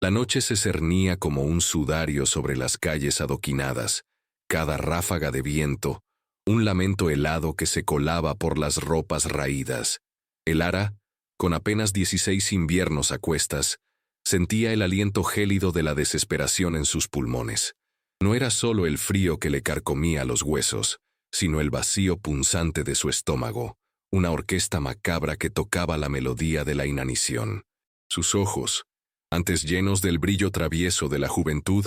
La noche se cernía como un sudario sobre las calles adoquinadas, cada ráfaga de viento, un lamento helado que se colaba por las ropas raídas. El Ara, con apenas 16 inviernos a cuestas, sentía el aliento gélido de la desesperación en sus pulmones. No era solo el frío que le carcomía los huesos, sino el vacío punzante de su estómago, una orquesta macabra que tocaba la melodía de la inanición. Sus ojos, antes llenos del brillo travieso de la juventud,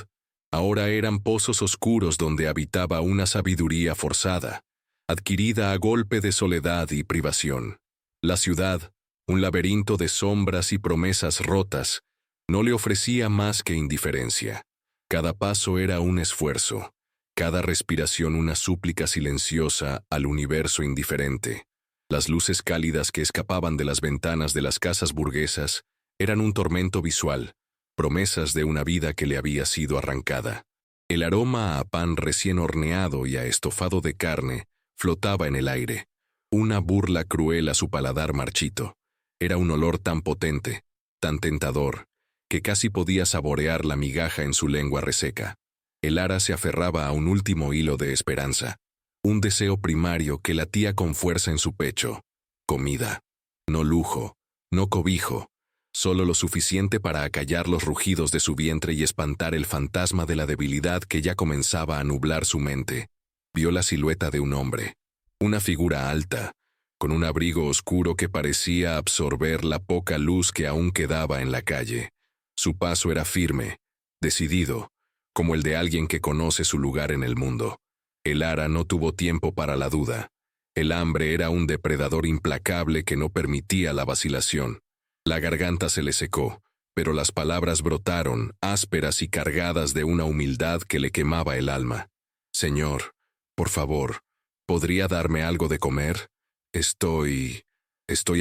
ahora eran pozos oscuros donde habitaba una sabiduría forzada, adquirida a golpe de soledad y privación. La ciudad, un laberinto de sombras y promesas rotas, no le ofrecía más que indiferencia. Cada paso era un esfuerzo, cada respiración una súplica silenciosa al universo indiferente. Las luces cálidas que escapaban de las ventanas de las casas burguesas eran un tormento visual, promesas de una vida que le había sido arrancada. El aroma a pan recién horneado y a estofado de carne flotaba en el aire, una burla cruel a su paladar marchito. Era un olor tan potente, tan tentador, que casi podía saborear la migaja en su lengua reseca. El Ara se aferraba a un último hilo de esperanza, un deseo primario que latía con fuerza en su pecho. Comida. No lujo, no cobijo, solo lo suficiente para acallar los rugidos de su vientre y espantar el fantasma de la debilidad que ya comenzaba a nublar su mente. Vio la silueta de un hombre, una figura alta, con un abrigo oscuro que parecía absorber la poca luz que aún quedaba en la calle. Su paso era firme, decidido, como el de alguien que conoce su lugar en el mundo. El Ara no tuvo tiempo para la duda. El hambre era un depredador implacable que no permitía la vacilación. La garganta se le secó, pero las palabras brotaron, ásperas y cargadas de una humildad que le quemaba el alma. «Señor, por favor, ¿podría darme algo de comer? Estoy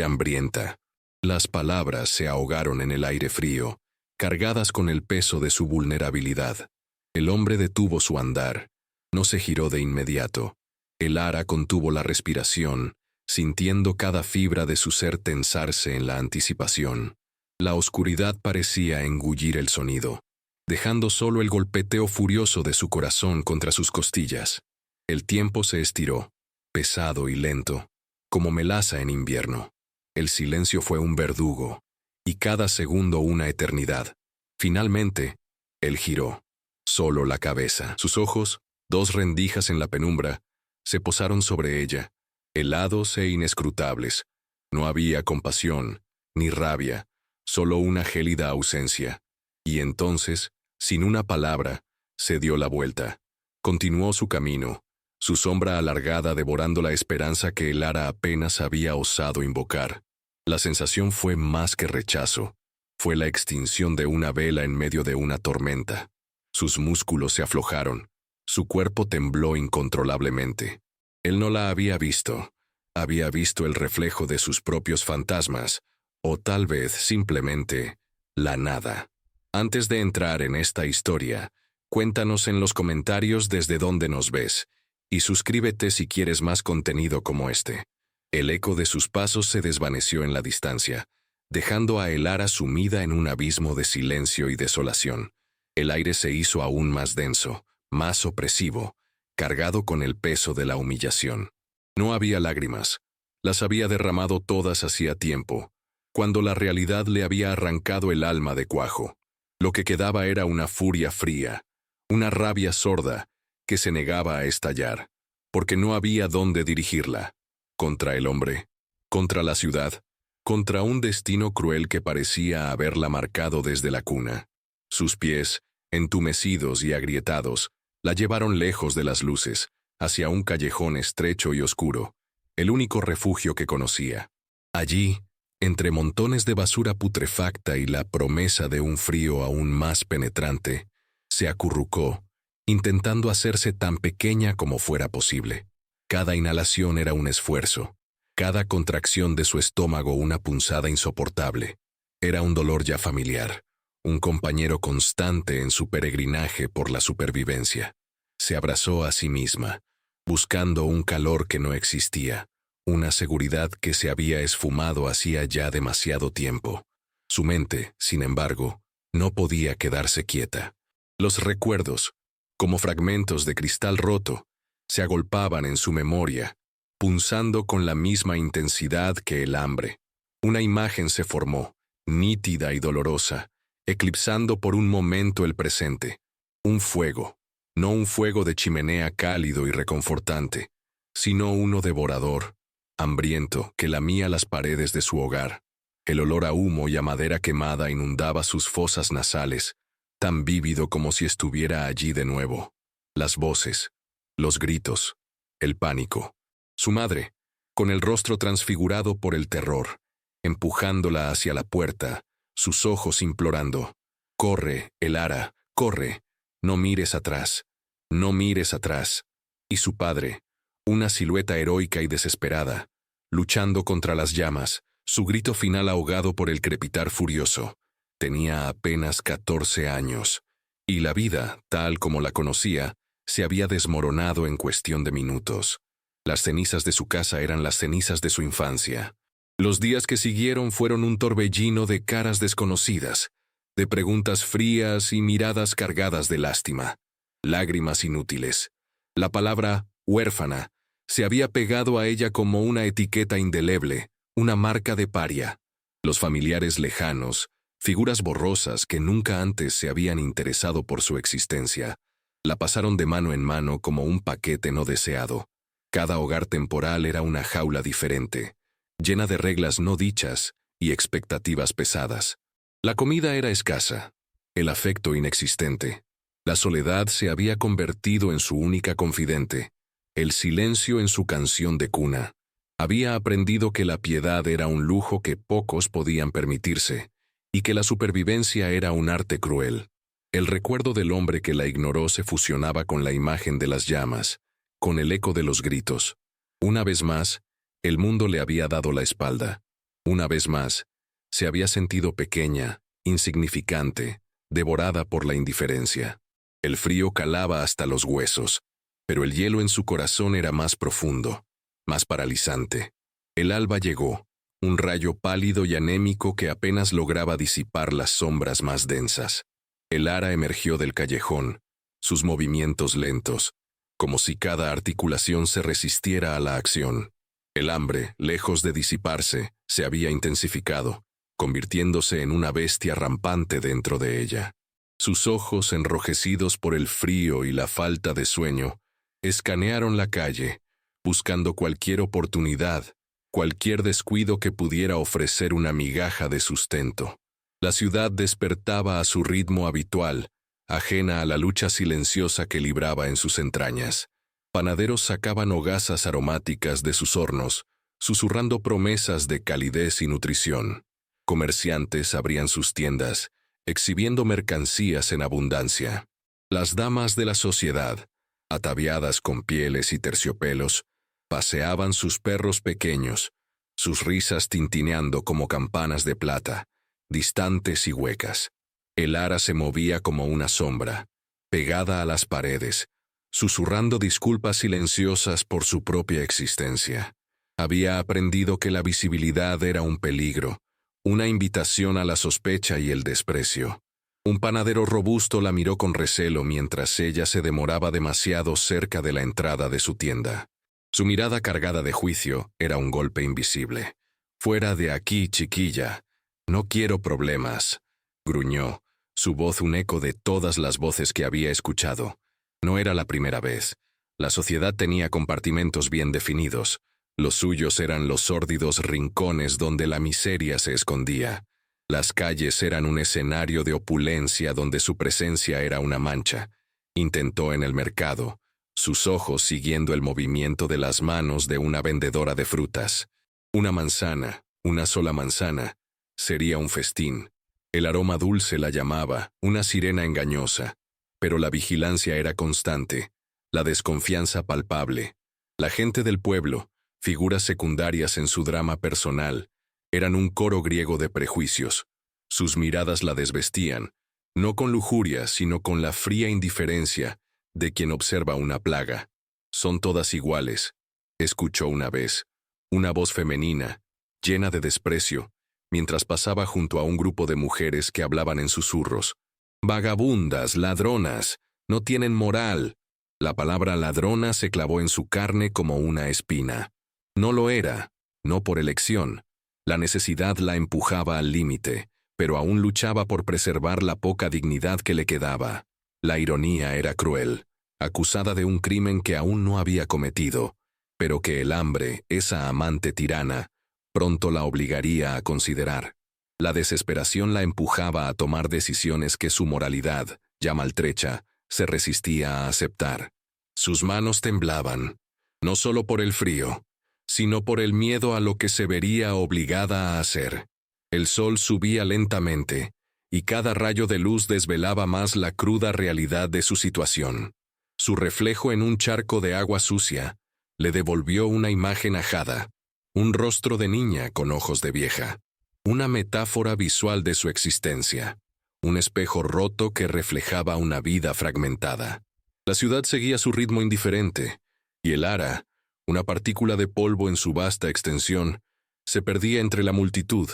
hambrienta». Las palabras se ahogaron en el aire frío, cargadas con el peso de su vulnerabilidad. El hombre detuvo su andar. No se giró de inmediato. El Ara contuvo la respiración, sintiendo cada fibra de su ser tensarse en la anticipación. La oscuridad parecía engullir el sonido, dejando solo el golpeteo furioso de su corazón contra sus costillas. El tiempo se estiró, pesado y lento, como melaza en invierno. El silencio fue un verdugo, y cada segundo una eternidad. Finalmente, él giró. Solo la cabeza. Sus ojos, dos rendijas en la penumbra, se posaron sobre ella, helados e inescrutables. No había compasión, ni rabia, solo una gélida ausencia. Y entonces, sin una palabra, se dio la vuelta. Continuó su camino, su sombra alargada devorando la esperanza que el Ara apenas había osado invocar. La sensación fue más que rechazo. Fue la extinción de una vela en medio de una tormenta. Sus músculos se aflojaron. Su cuerpo tembló incontrolablemente. Él no la había visto. Había visto el reflejo de sus propios fantasmas, o tal vez simplemente la nada. Antes de entrar en esta historia, cuéntanos en los comentarios desde dónde nos ves, y suscríbete si quieres más contenido como este. El eco de sus pasos se desvaneció en la distancia, dejando a el Ara sumida en un abismo de silencio y desolación. El aire se hizo aún más denso, más opresivo, cargado con el peso de la humillación. No había lágrimas. Las había derramado todas hacía tiempo, cuando la realidad le había arrancado el alma de cuajo. Lo que quedaba era una furia fría, una rabia sorda que se negaba a estallar, porque no había dónde dirigirla. Contra el hombre, contra la ciudad, contra un destino cruel que parecía haberla marcado desde la cuna. Sus pies, entumecidos y agrietados, la llevaron lejos de las luces, hacia un callejón estrecho y oscuro, el único refugio que conocía. Allí, entre montones de basura putrefacta y la promesa de un frío aún más penetrante, se acurrucó, intentando hacerse tan pequeña como fuera posible. Cada inhalación era un esfuerzo, cada contracción de su estómago una punzada insoportable. Era un dolor ya familiar, un compañero constante en su peregrinaje por la supervivencia. Se abrazó a sí misma, buscando un calor que no existía, una seguridad que se había esfumado hacía ya demasiado tiempo. Su mente, sin embargo, No podía quedarse quieta. Los recuerdos, como fragmentos de cristal roto, se agolpaban en su memoria, punzando con la misma intensidad que el hambre. Una imagen se formó, nítida y dolorosa, eclipsando por un momento el presente. Un fuego, no un fuego de chimenea cálido y reconfortante, sino uno devorador, hambriento, que lamía las paredes de su hogar. El olor a humo y a madera quemada inundaba sus fosas nasales, tan vívido como si estuviera allí de nuevo. Las voces, los gritos, el pánico. Su madre, con el rostro transfigurado por el terror, empujándola hacia la puerta, sus ojos implorando: «Corre, Elara, corre, no mires atrás, no mires atrás». Y su padre, una silueta heroica y desesperada, luchando contra las llamas, su grito final ahogado por el crepitar furioso. Tenía apenas 14 años, y la vida, tal como la conocía, se había desmoronado en cuestión de minutos. Las cenizas de su casa eran las cenizas de su infancia. Los días que siguieron fueron un torbellino de caras desconocidas, de preguntas frías y miradas cargadas de lástima, lágrimas inútiles. La palabra huérfana se había pegado a ella como una etiqueta indeleble, una marca de paria. Los familiares lejanos, figuras borrosas que nunca antes se habían interesado por su existencia, la pasaron de mano en mano como un paquete no deseado. Cada hogar temporal era una jaula diferente, llena de reglas no dichas y expectativas pesadas. La comida era escasa, el afecto inexistente. La soledad se había convertido en su única confidente, el silencio en su canción de cuna. Había aprendido que la piedad era un lujo que pocos podían permitirse, y que la supervivencia era un arte cruel. El recuerdo del hombre que la ignoró se fusionaba con la imagen de las llamas, con el eco de los gritos. Una vez más, el mundo le había dado la espalda. Una vez más, se había sentido pequeña, insignificante, devorada por la indiferencia. El frío calaba hasta los huesos, pero el hielo en su corazón era más profundo, más paralizante. El alba llegó, un rayo pálido y anémico que apenas lograba disipar las sombras más densas. Elara emergió del callejón, sus movimientos lentos, como si cada articulación se resistiera a la acción. El hambre, lejos de disiparse, se había intensificado, convirtiéndose en una bestia rampante dentro de ella. Sus ojos, enrojecidos por el frío y la falta de sueño, escanearon la calle, buscando cualquier oportunidad, cualquier descuido que pudiera ofrecer una migaja de sustento. La ciudad despertaba a su ritmo habitual, ajena a la lucha silenciosa que libraba en sus entrañas. Panaderos sacaban hogazas aromáticas de sus hornos, susurrando promesas de calidez y nutrición. Comerciantes abrían sus tiendas, exhibiendo mercancías en abundancia. Las damas de la sociedad, ataviadas con pieles y terciopelos, paseaban sus perros pequeños, sus risas tintineando como campanas de plata, distantes y huecas. Elara se movía como una sombra, pegada a las paredes, susurrando disculpas silenciosas por su propia existencia. Había aprendido que la visibilidad era un peligro, una invitación a la sospecha y el desprecio. Un panadero robusto la miró con recelo mientras ella se demoraba demasiado cerca de la entrada de su tienda. Su mirada cargada de juicio era un golpe invisible. «Fuera de aquí, chiquilla. No quiero problemas», gruñó, su voz un eco de todas las voces que había escuchado. No era la primera vez. La sociedad tenía compartimentos bien definidos. Los suyos eran los sórdidos rincones donde la miseria se escondía. Las calles eran un escenario de opulencia donde su presencia era una mancha. Intentó en el mercado, sus ojos siguiendo el movimiento de las manos de una vendedora de frutas. Una manzana, una sola manzana, sería un festín. El aroma dulce la llamaba, una sirena engañosa. Pero la vigilancia era constante, la desconfianza palpable. La gente del pueblo, figuras secundarias en su drama personal, eran un coro griego de prejuicios. Sus miradas la desvestían, no con lujuria, sino con la fría indiferencia de quien observa una plaga. «Son todas iguales», escuchó una vez, una voz femenina, llena de desprecio, mientras pasaba junto a un grupo de mujeres que hablaban en susurros. «Vagabundas, ladronas, no tienen moral». La palabra ladrona se clavó en su carne como una espina. No lo era, no por elección. La necesidad la empujaba al límite, pero aún luchaba por preservar la poca dignidad que le quedaba. La ironía era cruel, acusada de un crimen que aún no había cometido, pero que el hambre, esa amante tirana, pronto la obligaría a considerar. La desesperación la empujaba a tomar decisiones que su moralidad, ya maltrecha, se resistía a aceptar. Sus manos temblaban, no solo por el frío, sino por el miedo a lo que se vería obligada a hacer. El sol subía lentamente, y cada rayo de luz desvelaba más la cruda realidad de su situación. Su reflejo en un charco de agua sucia le devolvió una imagen ajada, un rostro de niña con ojos de vieja, una metáfora visual de su existencia, un espejo roto que reflejaba una vida fragmentada. La ciudad seguía su ritmo indiferente, y el ara, una partícula de polvo en su vasta extensión, se perdía entre la multitud,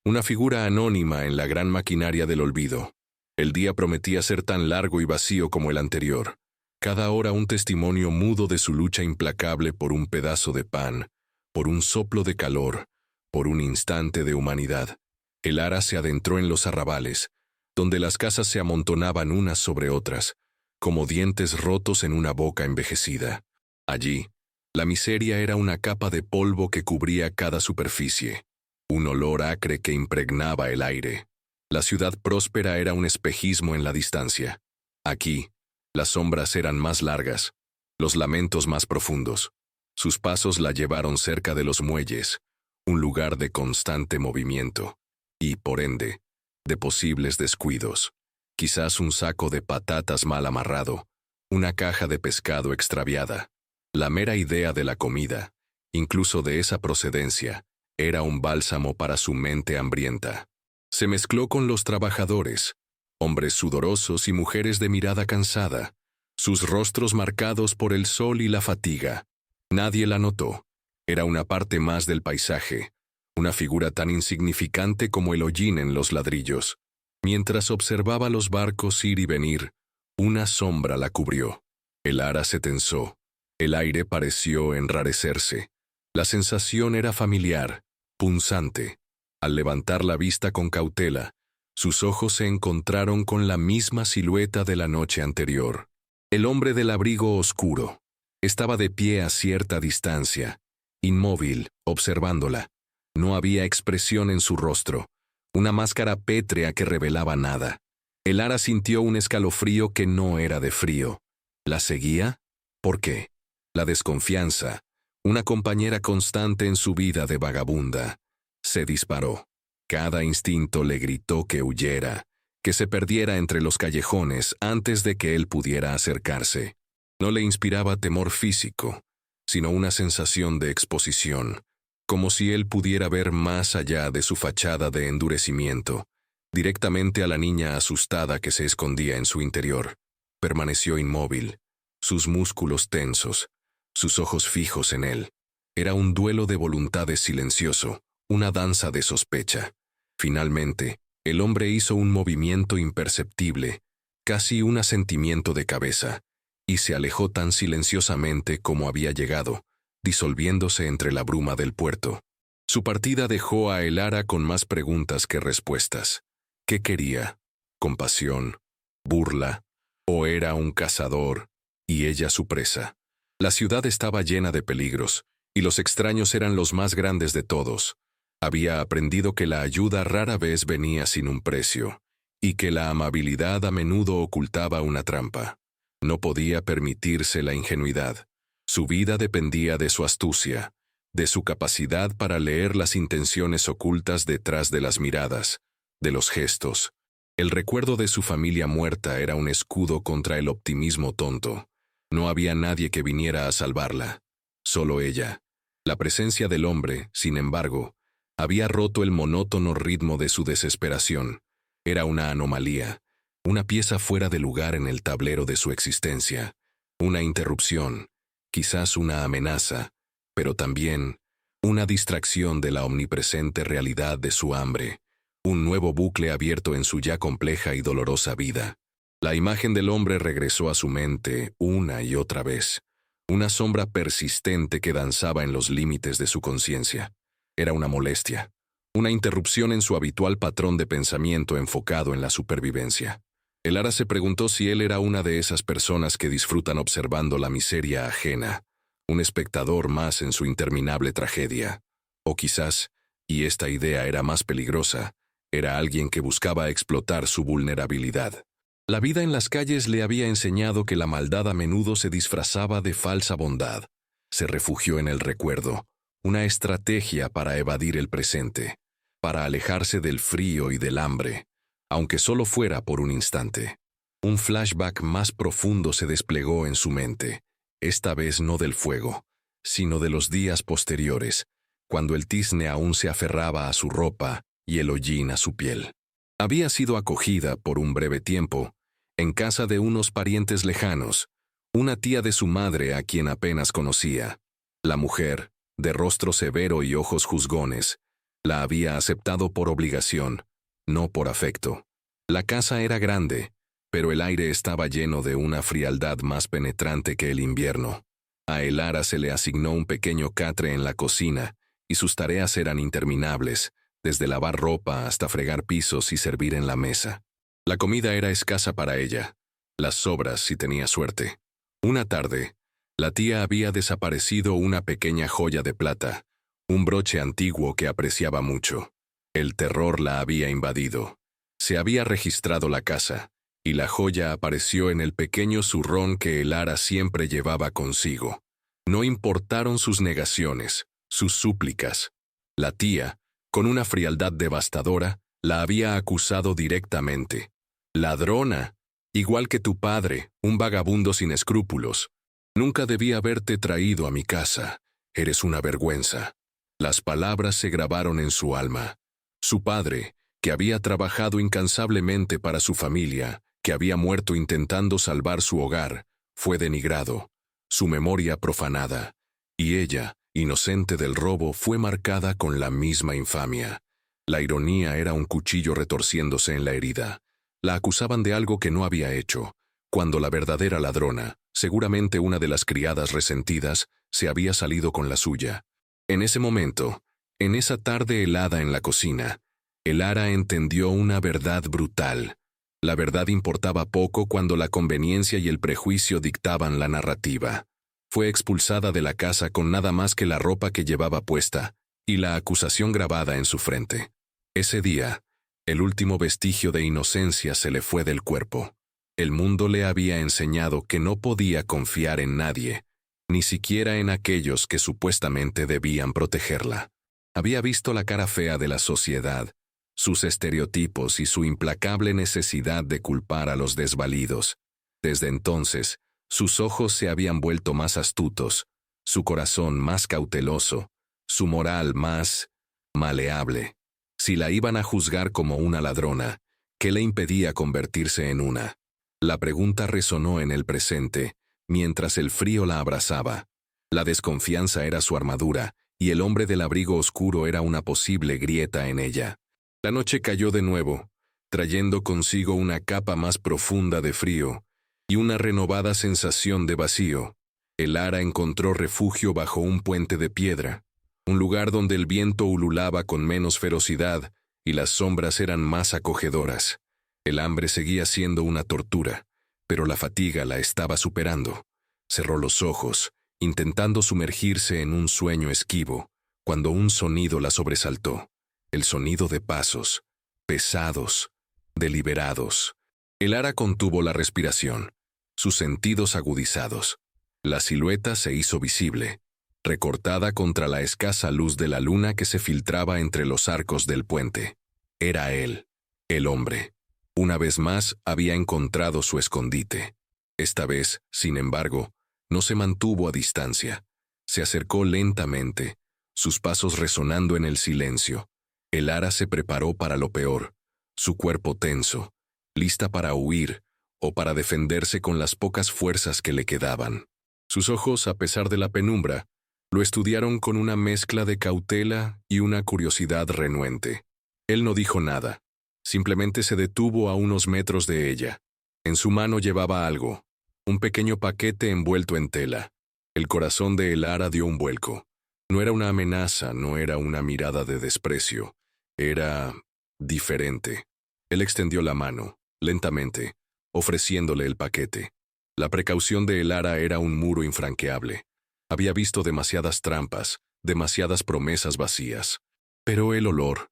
una figura anónima en la gran maquinaria del olvido. El día prometía ser tan largo y vacío como el anterior, cada hora un testimonio mudo de su lucha implacable por un pedazo de pan, por un soplo de calor, por un instante de humanidad. El ara se adentró en los arrabales, donde las casas se amontonaban unas sobre otras, como dientes rotos en una boca envejecida. Allí, la miseria era una capa de polvo que cubría cada superficie, un olor acre que impregnaba el aire. La ciudad próspera era un espejismo en la distancia. Aquí, las sombras eran más largas, los lamentos más profundos. Sus pasos la llevaron cerca de los muelles, un lugar de constante movimiento, y, por ende, de posibles descuidos. Quizás un saco de patatas mal amarrado, una caja de pescado extraviada. La mera idea de la comida, incluso de esa procedencia, era un bálsamo para su mente hambrienta. Se mezcló con los trabajadores, hombres sudorosos y mujeres de mirada cansada, sus rostros marcados por el sol y la fatiga. Nadie la notó. Era una parte más del paisaje, una figura tan insignificante como el hollín en los ladrillos. Mientras observaba los barcos ir y venir, una sombra la cubrió. El ara se tensó. El aire pareció enrarecerse. La sensación era familiar, punzante. Al levantar la vista con cautela, sus ojos se encontraron con la misma silueta de la noche anterior. El hombre del abrigo oscuro. Estaba de pie a cierta distancia, inmóvil, observándola. No había expresión en su rostro, una máscara pétrea que revelaba nada. El ara sintió un escalofrío que no era de frío. ¿La seguía? ¿Por qué? La desconfianza, una compañera constante en su vida de vagabunda, se disparó. Cada instinto le gritó que huyera, que se perdiera entre los callejones antes de que él pudiera acercarse. No le inspiraba temor físico, sino una sensación de exposición, como si él pudiera ver más allá de su fachada de endurecimiento, directamente a la niña asustada que se escondía en su interior. Permaneció inmóvil, sus músculos tensos, sus ojos fijos en él. Era un duelo de voluntades silencioso, una danza de sospecha. Finalmente, el hombre hizo un movimiento imperceptible, casi un asentimiento de cabeza, y se alejó tan silenciosamente como había llegado, disolviéndose entre la bruma del puerto. Su partida dejó a el ara con más preguntas que respuestas. ¿Qué quería? ¿Compasión? ¿Burla? ¿O era un cazador, y ella su presa? La ciudad estaba llena de peligros, y los extraños eran los más grandes de todos. Había aprendido que la ayuda rara vez venía sin un precio, y que la amabilidad a menudo ocultaba una trampa. No podía permitirse la ingenuidad. Su vida dependía de su astucia, de su capacidad para leer las intenciones ocultas detrás de las miradas, de los gestos. El recuerdo de su familia muerta era un escudo contra el optimismo tonto. No había nadie que viniera a salvarla, solo ella. La presencia del hombre, sin embargo, había roto el monótono ritmo de su desesperación. Era una anomalía, una pieza fuera de lugar en el tablero de su existencia, una interrupción, quizás una amenaza, pero también una distracción de la omnipresente realidad de su hambre, un nuevo bucle abierto en su ya compleja y dolorosa vida. La imagen del hombre regresó a su mente una y otra vez, una sombra persistente que danzaba en los límites de su conciencia. Era una molestia, una interrupción en su habitual patrón de pensamiento enfocado en la supervivencia. Elara se preguntó si él era una de esas personas que disfrutan observando la miseria ajena, un espectador más en su interminable tragedia. O quizás, y esta idea era más peligrosa, era alguien que buscaba explotar su vulnerabilidad. La vida en las calles le había enseñado que la maldad a menudo se disfrazaba de falsa bondad. Se refugió en el recuerdo, una estrategia para evadir el presente, para alejarse del frío y del hambre, aunque solo fuera por un instante. Un flashback más profundo se desplegó en su mente, esta vez no del fuego, sino de los días posteriores, cuando el tizne aún se aferraba a su ropa y el hollín a su piel. Había sido acogida por un breve tiempo, en casa de unos parientes lejanos, una tía de su madre a quien apenas conocía. La mujer, de rostro severo y ojos juzgones, la había aceptado por obligación, no por afecto. La casa era grande, pero el aire estaba lleno de una frialdad más penetrante que el invierno. A Elara se le asignó un pequeño catre en la cocina, y sus tareas eran interminables, desde lavar ropa hasta fregar pisos y servir en la mesa. La comida era escasa para ella, las sobras si tenía suerte. Una tarde, la tía había desaparecido una pequeña joya de plata, un broche antiguo que apreciaba mucho. El terror la había invadido. Se había registrado la casa, y la joya apareció en el pequeño zurrón que Elara siempre llevaba consigo. No importaron sus negaciones, sus súplicas. La tía, con una frialdad devastadora, la había acusado directamente. «Ladrona, igual que tu padre, un vagabundo sin escrúpulos. Nunca debí haberte traído a mi casa. Eres una vergüenza». Las palabras se grabaron en su alma. Su padre, que había trabajado incansablemente para su familia, que había muerto intentando salvar su hogar, fue denigrado, su memoria profanada, y ella, inocente del robo, fue marcada con la misma infamia. La ironía era un cuchillo retorciéndose en la herida. La acusaban de algo que no había hecho, cuando la verdadera ladrona, seguramente una de las criadas resentidas, se había salido con la suya. En ese momento, en esa tarde helada en la cocina, Elara entendió una verdad brutal. La verdad importaba poco cuando la conveniencia y el prejuicio dictaban la narrativa. Fue expulsada de la casa con nada más que la ropa que llevaba puesta, y la acusación grabada en su frente. Ese día, el último vestigio de inocencia se le fue del cuerpo. El mundo le había enseñado que no podía confiar en nadie, ni siquiera en aquellos que supuestamente debían protegerla. Había visto la cara fea de la sociedad, sus estereotipos y su implacable necesidad de culpar a los desvalidos. Desde entonces, sus ojos se habían vuelto más astutos, su corazón más cauteloso, su moral más maleable. Si la iban a juzgar como una ladrona, ¿qué le impedía convertirse en una? La pregunta resonó en el presente, mientras el frío la abrazaba. La desconfianza era su armadura, y el hombre del abrigo oscuro era una posible grieta en ella. La noche cayó de nuevo, trayendo consigo una capa más profunda de frío y una renovada sensación de vacío. Elara encontró refugio bajo un puente de piedra, un lugar donde el viento ululaba con menos ferocidad y las sombras eran más acogedoras. El hambre seguía siendo una tortura, pero la fatiga la estaba superando. Cerró los ojos, intentando sumergirse en un sueño esquivo, cuando un sonido la sobresaltó. El sonido de pasos, pesados, deliberados. Elara contuvo la respiración, sus sentidos agudizados. La silueta se hizo visible, recortada contra la escasa luz de la luna que se filtraba entre los arcos del puente. Era él, el hombre. Una vez más había encontrado su escondite. Esta vez, sin embargo, no se mantuvo a distancia. Se acercó lentamente, sus pasos resonando en el silencio. Elara se preparó para lo peor, su cuerpo tenso, lista para huir o para defenderse con las pocas fuerzas que le quedaban. Sus ojos, a pesar de la penumbra, Lo estudiaron con una mezcla de cautela y una curiosidad renuente. Él no dijo nada. Simplemente se detuvo a unos metros de ella. En su mano llevaba algo, un pequeño paquete envuelto en tela. El corazón de Elara dio un vuelco. No era una amenaza, no era una mirada de desprecio. Era diferente. Él extendió la mano, lentamente, ofreciéndole el paquete. La precaución de Elara era un muro infranqueable. Había visto demasiadas trampas, demasiadas promesas vacías. Pero el olor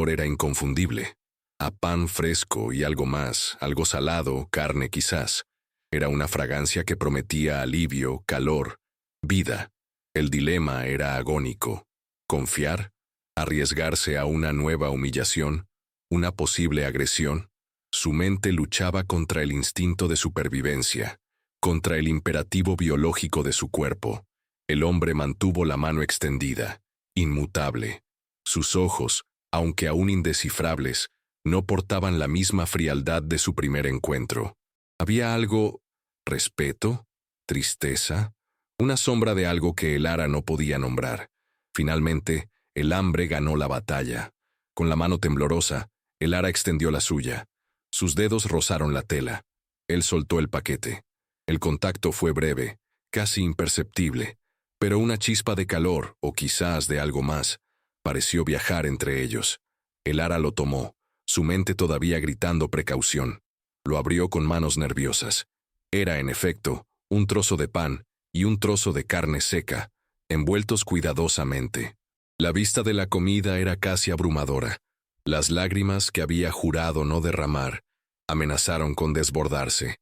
era inconfundible. A pan fresco y algo más, algo salado, carne quizás. Era una fragancia que prometía alivio, calor, vida. El dilema era agónico. ¿Confiar? ¿Arriesgarse a una nueva humillación? ¿Una posible agresión? Su mente luchaba contra el instinto de supervivencia, contra el imperativo biológico de su cuerpo. El hombre mantuvo la mano extendida, inmutable. Sus ojos, aunque aún indescifrables, no portaban la misma frialdad de su primer encuentro. Había algo, respeto, tristeza, una sombra de algo que Elara no podía nombrar. Finalmente, el hambre ganó la batalla. Con la mano temblorosa, Elara extendió la suya. Sus dedos rozaron la tela. Él soltó el paquete. El contacto fue breve, casi imperceptible, pero una chispa de calor, o quizás de algo más, pareció viajar entre ellos. Elara lo tomó, su mente todavía gritando precaución. Lo abrió con manos nerviosas. Era, en efecto, un trozo de pan y un trozo de carne seca, envueltos cuidadosamente. La vista de la comida era casi abrumadora. Las lágrimas que había jurado no derramar amenazaron con desbordarse,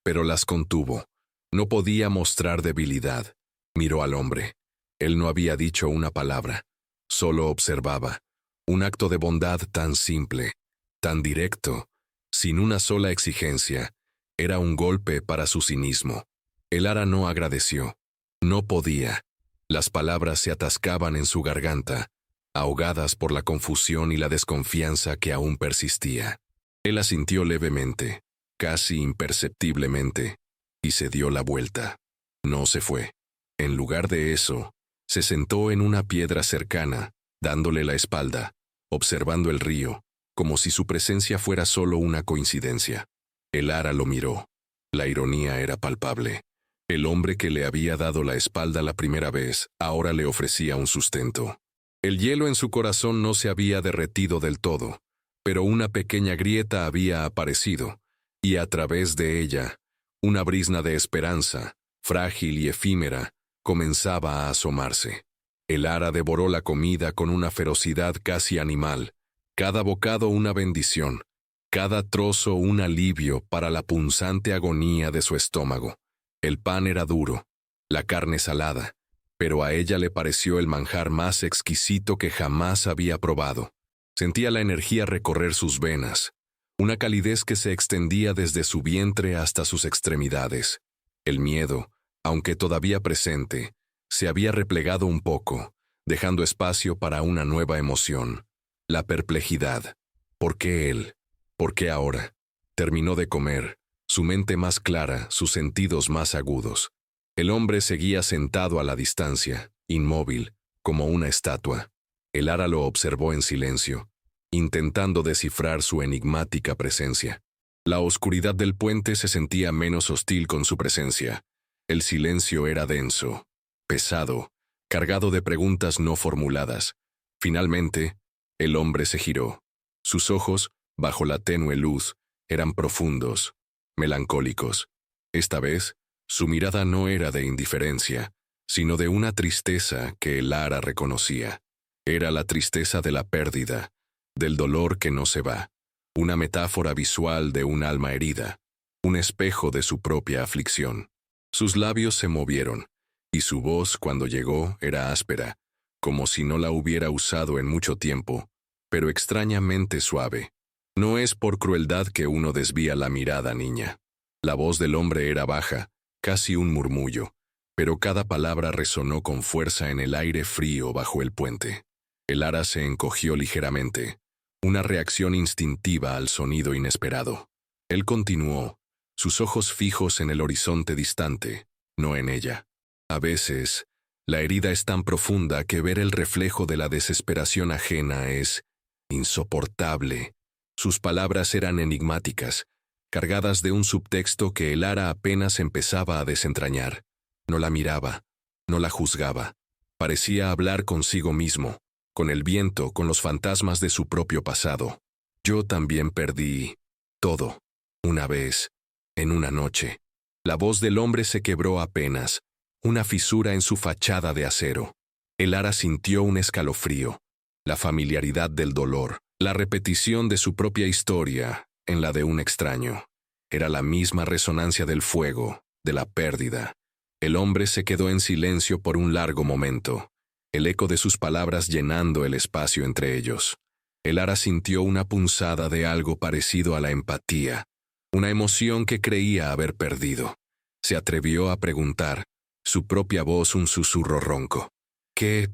pero las contuvo. No podía mostrar debilidad. Miró al hombre. Él no había dicho una palabra, solo observaba. Un acto de bondad tan simple, tan directo, sin una sola exigencia, era un golpe para su cinismo. Elara no agradeció. No podía. Las palabras se atascaban en su garganta, ahogadas por la confusión y la desconfianza que aún persistía. Él asintió levemente, casi imperceptiblemente, y se dio la vuelta. No se fue. En lugar de eso, se sentó en una piedra cercana, dándole la espalda, observando el río, como si su presencia fuera solo una coincidencia. Elara lo miró. La ironía era palpable. El hombre que le había dado la espalda la primera vez, ahora le ofrecía un sustento. El hielo en su corazón no se había derretido del todo, pero una pequeña grieta había aparecido, y a través de ella, una brizna de esperanza, frágil y efímera, comenzaba a asomarse. Elara devoró la comida con una ferocidad casi animal, cada bocado una bendición, cada trozo un alivio para la punzante agonía de su estómago. El pan era duro, la carne salada, pero a ella le pareció el manjar más exquisito que jamás había probado. Sentía la energía recorrer sus venas, una calidez que se extendía desde su vientre hasta sus extremidades. El miedo, aunque todavía presente, se había replegado un poco, dejando espacio para una nueva emoción. La perplejidad. ¿Por qué él? ¿Por qué ahora? Terminó de comer, su mente más clara, sus sentidos más agudos. El hombre seguía sentado a la distancia, inmóvil, como una estatua. Elara lo observó en silencio, intentando descifrar su enigmática presencia. La oscuridad del puente se sentía menos hostil con su presencia. El silencio era denso, pesado, cargado de preguntas no formuladas. Finalmente, el hombre se giró. Sus ojos, bajo la tenue luz, eran profundos, melancólicos. Esta vez, su mirada no era de indiferencia, sino de una tristeza que Elara reconocía. Era la tristeza de la pérdida, del dolor que no se va, una metáfora visual de un alma herida, un espejo de su propia aflicción. Sus labios se movieron, y su voz, cuando llegó, era áspera, como si no la hubiera usado en mucho tiempo, pero extrañamente suave. No es por crueldad que uno desvía la mirada, niña. La voz del hombre era baja, casi un murmullo, pero cada palabra resonó con fuerza en el aire frío bajo el puente. Elara se encogió ligeramente, una reacción instintiva al sonido inesperado. Él continuó, sus ojos fijos en el horizonte distante, no en ella. A veces, La herida es tan profunda que ver el reflejo de la desesperación ajena es insoportable. Sus palabras eran enigmáticas, cargadas de un subtexto que el Ara apenas empezaba a desentrañar. No la miraba, no la juzgaba. Parecía hablar consigo mismo, con el viento, con los fantasmas de su propio pasado. Yo también perdí todo, una vez, en una noche. La voz del hombre se quebró apenas, una fisura en su fachada de acero. El Ara sintió un escalofrío, la familiaridad del dolor, la repetición de su propia historia en la de un extraño. Era la misma resonancia del fuego, de la pérdida. El hombre se quedó en silencio por un largo momento, el eco de sus palabras llenando el espacio entre ellos. El Ara sintió una punzada de algo parecido a la empatía, una emoción que creía haber perdido. Se atrevió a preguntar, su propia voz un susurro ronco. ¿Qué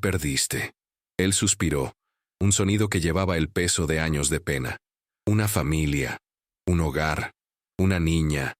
perdiste? Él suspiró, un sonido que llevaba el peso de años de pena. Una familia, un hogar, una niña,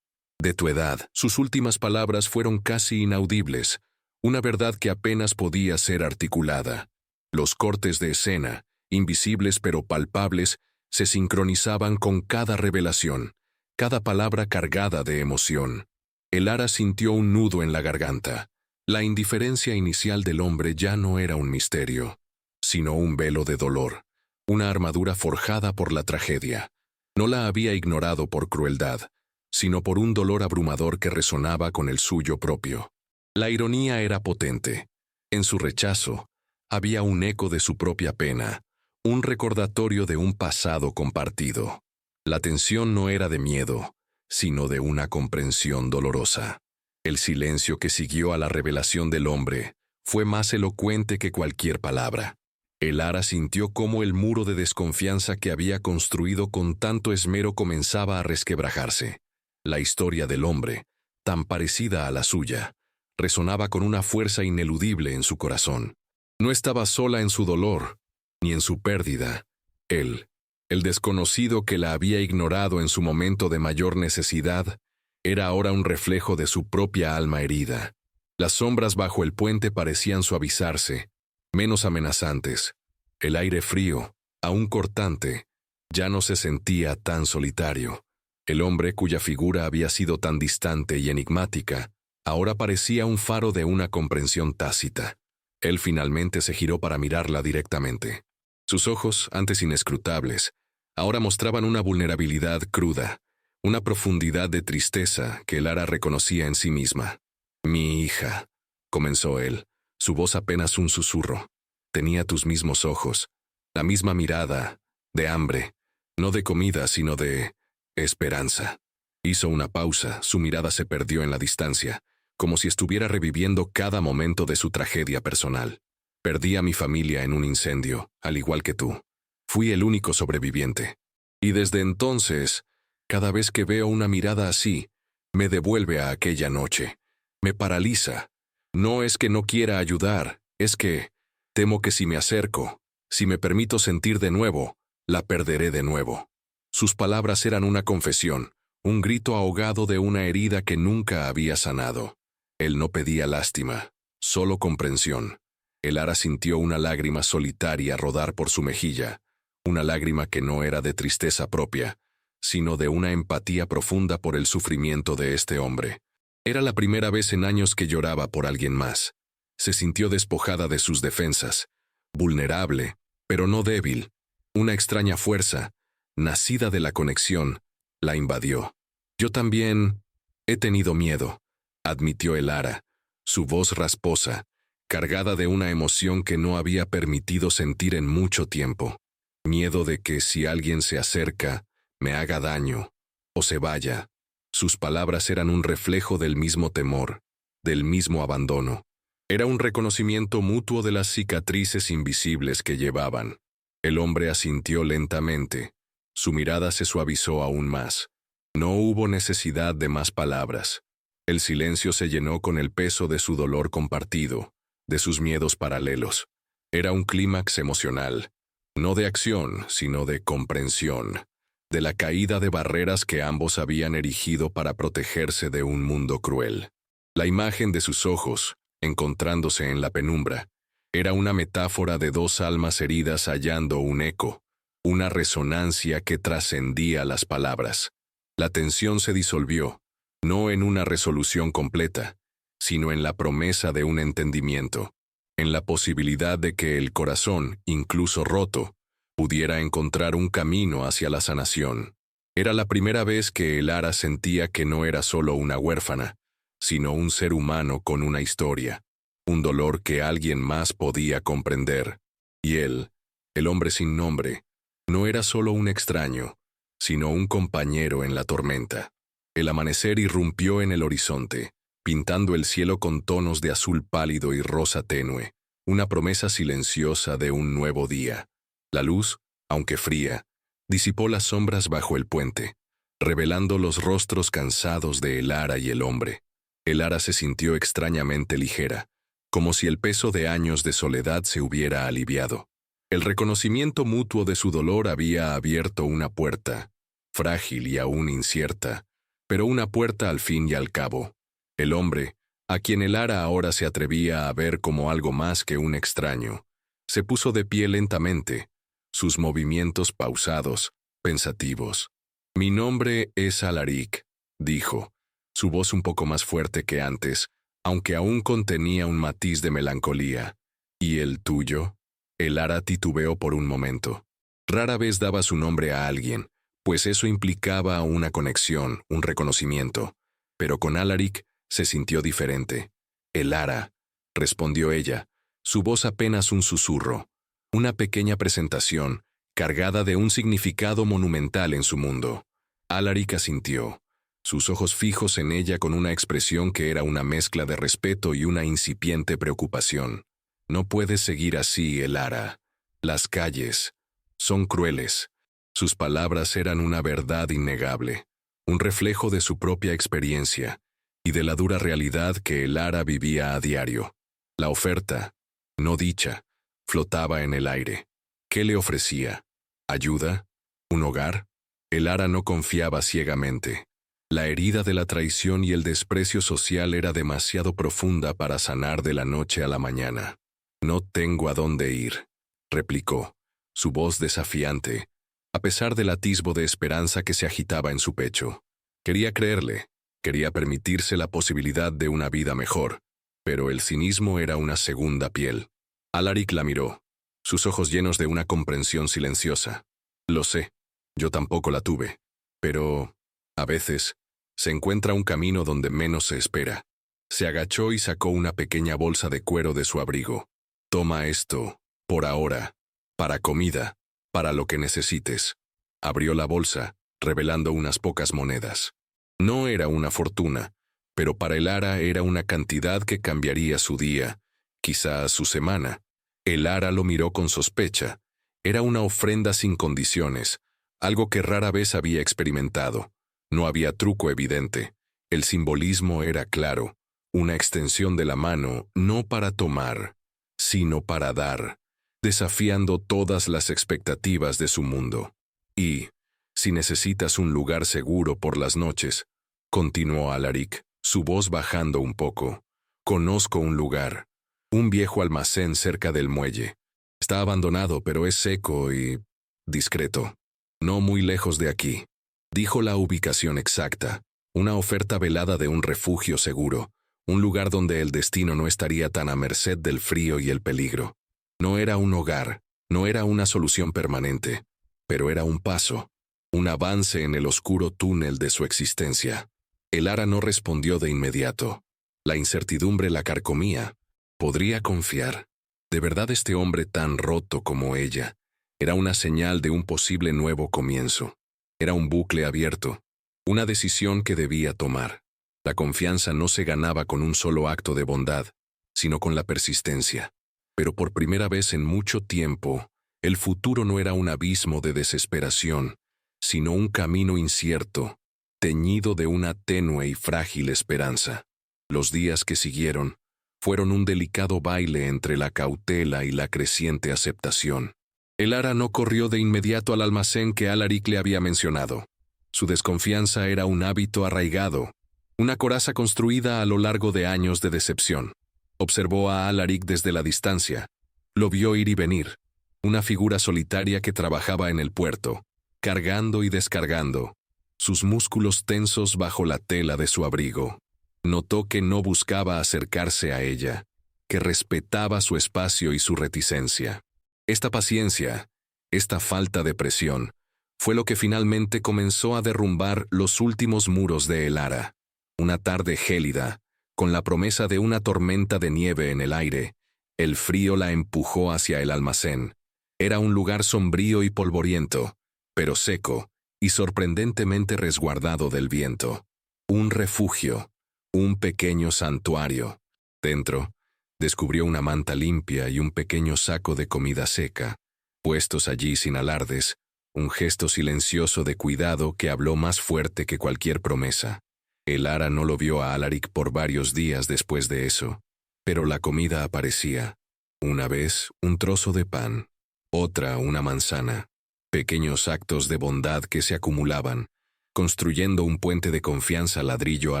de tu edad. Sus últimas palabras fueron casi inaudibles, una verdad que apenas podía ser articulada. Los cortes de escena, invisibles pero palpables, se sincronizaban con cada revelación, cada palabra cargada de emoción. El Ara sintió un nudo en la garganta. La indiferencia inicial del hombre ya no era un misterio, sino un velo de dolor, una armadura forjada por la tragedia. No la había ignorado por crueldad, sino por un dolor abrumador que resonaba con el suyo propio. La ironía era potente. En su rechazo, había un eco de su propia pena, un recordatorio de un pasado compartido. La tensión no era de miedo, sino de una comprensión dolorosa. El silencio que siguió a la revelación del hombre fue más elocuente que cualquier palabra. El Ara sintió cómo el muro de desconfianza que había construido con tanto esmero comenzaba a resquebrajarse. La historia del hombre, tan parecida a la suya, resonaba con una fuerza ineludible en su corazón. No estaba sola en su dolor, ni en su pérdida. Él, el desconocido que la había ignorado en su momento de mayor necesidad, era ahora un reflejo de su propia alma herida. Las sombras bajo el puente parecían suavizarse, menos amenazantes. El aire frío, aún cortante, ya no se sentía tan solitario. El hombre cuya figura había sido tan distante y enigmática, ahora parecía un faro de una comprensión tácita. Él finalmente se giró para mirarla directamente. Sus ojos, antes inescrutables, ahora mostraban una vulnerabilidad cruda, una profundidad de tristeza que el Ara reconocía en sí misma. «Mi hija», comenzó él, su voz apenas un susurro. «Tenía tus mismos ojos, la misma mirada, de hambre, no de comida, sino de esperanza». Hizo una pausa, su mirada se perdió en la distancia, como si estuviera reviviendo cada momento de su tragedia personal. «Perdí a mi familia en un incendio, al igual que tú. Fui el único sobreviviente. Y desde entonces, cada vez que veo una mirada así, me devuelve a aquella noche. Me paraliza. No es que no quiera ayudar, es que temo que si me acerco, si me permito sentir de nuevo, la perderé de nuevo». Sus palabras eran una confesión, un grito ahogado de una herida que nunca había sanado. Él no pedía lástima, solo comprensión. El Ara sintió una lágrima solitaria rodar por su mejilla, una lágrima que no era de tristeza propia, sino de una empatía profunda por el sufrimiento de este hombre. Era la primera vez en años que lloraba por alguien más. Se sintió despojada de sus defensas, vulnerable, pero no débil. Una extraña fuerza, nacida de la conexión, la invadió. «Yo también he tenido miedo», admitió el Ara, su voz rasposa, cargada de una emoción que no había permitido sentir en mucho tiempo. Miedo de que si alguien se acerca, me haga daño, o se vaya. Sus palabras eran un reflejo del mismo temor, del mismo abandono. Era un reconocimiento mutuo de las cicatrices invisibles que llevaban. El hombre asintió lentamente. Su mirada se suavizó aún más. No hubo necesidad de más palabras. El silencio se llenó con el peso de su dolor compartido, de sus miedos paralelos. Era un clímax emocional, no de acción, sino de comprensión, de la caída de barreras que ambos habían erigido para protegerse de un mundo cruel. La imagen de sus ojos, encontrándose en la penumbra. Era una metáfora de dos almas heridas hallando un eco, una resonancia que trascendía las palabras. La tensión se disolvió, no en una resolución completa, sino en la promesa de un entendimiento, en la posibilidad de que el corazón, incluso roto, pudiera encontrar un camino hacia la sanación. Era la primera vez que Elara sentía que no era solo una huérfana, sino un ser humano con una historia, un dolor que alguien más podía comprender. Y él, el hombre sin nombre, no era solo un extraño, sino un compañero en la tormenta. El amanecer irrumpió en el horizonte, pintando el cielo con tonos de azul pálido y rosa tenue, una promesa silenciosa de un nuevo día. La luz, aunque fría, disipó las sombras bajo el puente, revelando los rostros cansados de Elara y el hombre. Elara se sintió extrañamente ligera, como si el peso de años de soledad se hubiera aliviado. El reconocimiento mutuo de su dolor había abierto una puerta, frágil y aún incierta, pero una puerta al fin y al cabo. El hombre, a quien Elara ahora se atrevía a ver como algo más que un extraño, se puso de pie lentamente, sus movimientos pausados, pensativos. «Mi nombre es Alaric», dijo, su voz un poco más fuerte que antes, aunque aún contenía un matiz de melancolía. «¿Y el tuyo?» Elara titubeó por un momento. Rara vez daba su nombre a alguien, pues eso implicaba una conexión, un reconocimiento. Pero con Alaric se sintió diferente. «Elara», respondió ella, su voz apenas un susurro, una pequeña presentación, cargada de un significado monumental en su mundo. Alaric asintió, sus ojos fijos en ella con una expresión que era una mezcla de respeto y una incipiente preocupación. «No puedes seguir así, Elara. Las calles son crueles». Sus palabras eran una verdad innegable, un reflejo de su propia experiencia y de la dura realidad que Elara vivía a diario. La oferta, no dicha, flotaba en el aire. ¿Qué le ofrecía? ¿Ayuda? ¿Un hogar? Elara no confiaba ciegamente. La herida de la traición y el desprecio social era demasiado profunda para sanar de la noche a la mañana. «No tengo a dónde ir», replicó, su voz desafiante, a pesar del atisbo de esperanza que se agitaba en su pecho. Quería creerle, quería permitirse la posibilidad de una vida mejor, pero el cinismo era una segunda piel. Alaric la miró, sus ojos llenos de una comprensión silenciosa. «Lo sé, yo tampoco la tuve, pero, a veces, se encuentra un camino donde menos se espera». Se agachó y sacó una pequeña bolsa de cuero de su abrigo. «Toma esto, por ahora, para comida, para lo que necesites». Abrió la bolsa, revelando unas pocas monedas. No era una fortuna, pero para Elara era una cantidad que cambiaría su día, quizás su semana. Elara lo miró con sospecha. Era una ofrenda sin condiciones, algo que rara vez había experimentado. No había truco evidente. El simbolismo era claro, una extensión de la mano, no para tomar, sino para dar, desafiando todas las expectativas de su mundo. «Y, si necesitas un lugar seguro por las noches», continuó Alaric, su voz bajando un poco, «conozco un lugar, un viejo almacén cerca del muelle. Está abandonado, pero es seco y discreto. No muy lejos de aquí». Dijo la ubicación exacta, una oferta velada de un refugio seguro, un lugar donde el destino no estaría tan a merced del frío y el peligro. No era un hogar, no era una solución permanente, pero era un paso, un avance en el oscuro túnel de su existencia. Elara no respondió de inmediato. La incertidumbre la carcomía. ¿Podría confiar? ¿De verdad este hombre tan roto como ella era una señal de un posible nuevo comienzo? Era un bucle abierto, una decisión que debía tomar. La confianza no se ganaba con un solo acto de bondad, sino con la persistencia. Pero por primera vez en mucho tiempo, el futuro no era un abismo de desesperación, sino un camino incierto, teñido de una tenue y frágil esperanza. Los días que siguieron fueron un delicado baile entre la cautela y la creciente aceptación. Elara no corrió de inmediato al almacén que Alaric le había mencionado. Su desconfianza era un hábito arraigado, una coraza construida a lo largo de años de decepción. Observó a Alaric desde la distancia. Lo vio ir y venir. Una figura solitaria que trabajaba en el puerto, cargando y descargando, sus músculos tensos bajo la tela de su abrigo. Notó que no buscaba acercarse a ella, que respetaba su espacio y su reticencia. Esta paciencia, esta falta de presión, fue lo que finalmente comenzó a derrumbar los últimos muros de Elara. Una tarde gélida, con la promesa de una tormenta de nieve en el aire, el frío la empujó hacia el almacén. Era un lugar sombrío y polvoriento, pero seco y sorprendentemente resguardado del viento. Un refugio, un pequeño santuario. Dentro, descubrió una manta limpia y un pequeño saco de comida seca, puestos allí sin alardes, un gesto silencioso de cuidado que habló más fuerte que cualquier promesa. Elara no lo vio a Alaric por varios días después de eso, pero la comida aparecía. Una vez, un trozo de pan, otra una manzana, pequeños actos de bondad que se acumulaban, construyendo un puente de confianza ladrillo a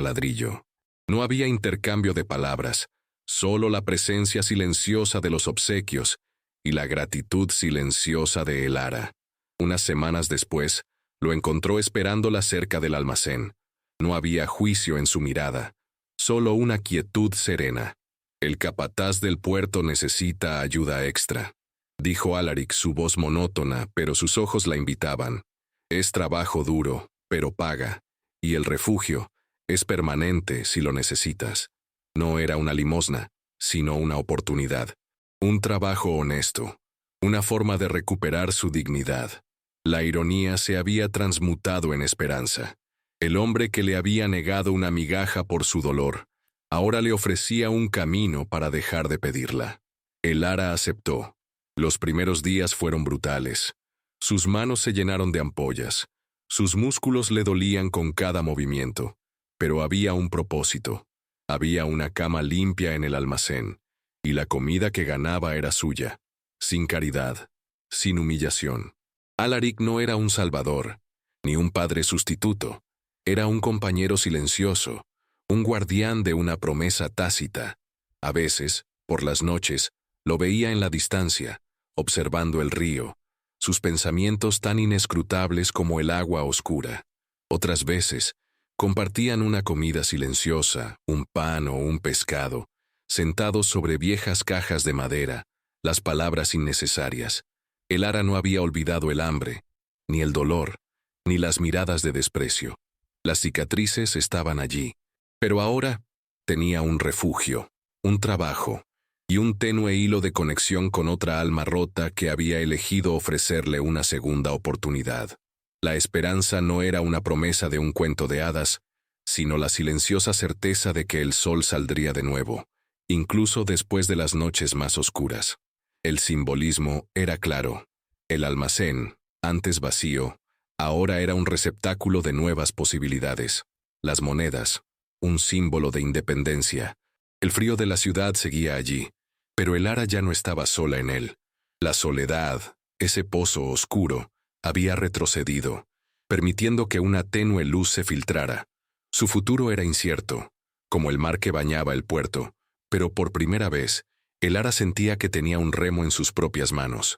ladrillo. No había intercambio de palabras, solo la presencia silenciosa de los obsequios y la gratitud silenciosa de Elara. Unas semanas después, lo encontró esperándola cerca del almacén. No había juicio en su mirada, solo una quietud serena. El capataz del puerto necesita ayuda extra, dijo Alaric, su voz monótona, pero sus ojos la invitaban. Es trabajo duro, pero paga, y el refugio es permanente si lo necesitas. No era una limosna, sino una oportunidad. Un trabajo honesto, una forma de recuperar su dignidad. La ironía se había transmutado en esperanza. El hombre que le había negado una migaja por su dolor, ahora le ofrecía un camino para dejar de pedirla. Elara aceptó. Los primeros días fueron brutales. Sus manos se llenaron de ampollas. Sus músculos le dolían con cada movimiento. Pero había un propósito. Había una cama limpia en el almacén, y la comida que ganaba era suya, sin caridad, sin humillación. Alaric no era un salvador, ni un padre sustituto. Era un compañero silencioso, un guardián de una promesa tácita. A veces, por las noches, lo veía en la distancia, observando el río, sus pensamientos tan inescrutables como el agua oscura. Otras veces, compartían una comida silenciosa, un pan o un pescado, sentados sobre viejas cajas de madera, las palabras innecesarias. Elara no había olvidado el hambre, ni el dolor, ni las miradas de desprecio. Las cicatrices estaban allí, pero ahora tenía un refugio, un trabajo y un tenue hilo de conexión con otra alma rota que había elegido ofrecerle una segunda oportunidad. La esperanza no era una promesa de un cuento de hadas, sino la silenciosa certeza de que el sol saldría de nuevo, incluso después de las noches más oscuras. El simbolismo era claro. El almacén, antes vacío, ahora era un receptáculo de nuevas posibilidades. Las monedas, un símbolo de independencia. El frío de la ciudad seguía allí, pero Elara ya no estaba sola en él. La soledad, ese pozo oscuro, había retrocedido, permitiendo que una tenue luz se filtrara. Su futuro era incierto, como el mar que bañaba el puerto, pero por primera vez, Elara sentía que tenía un remo en sus propias manos.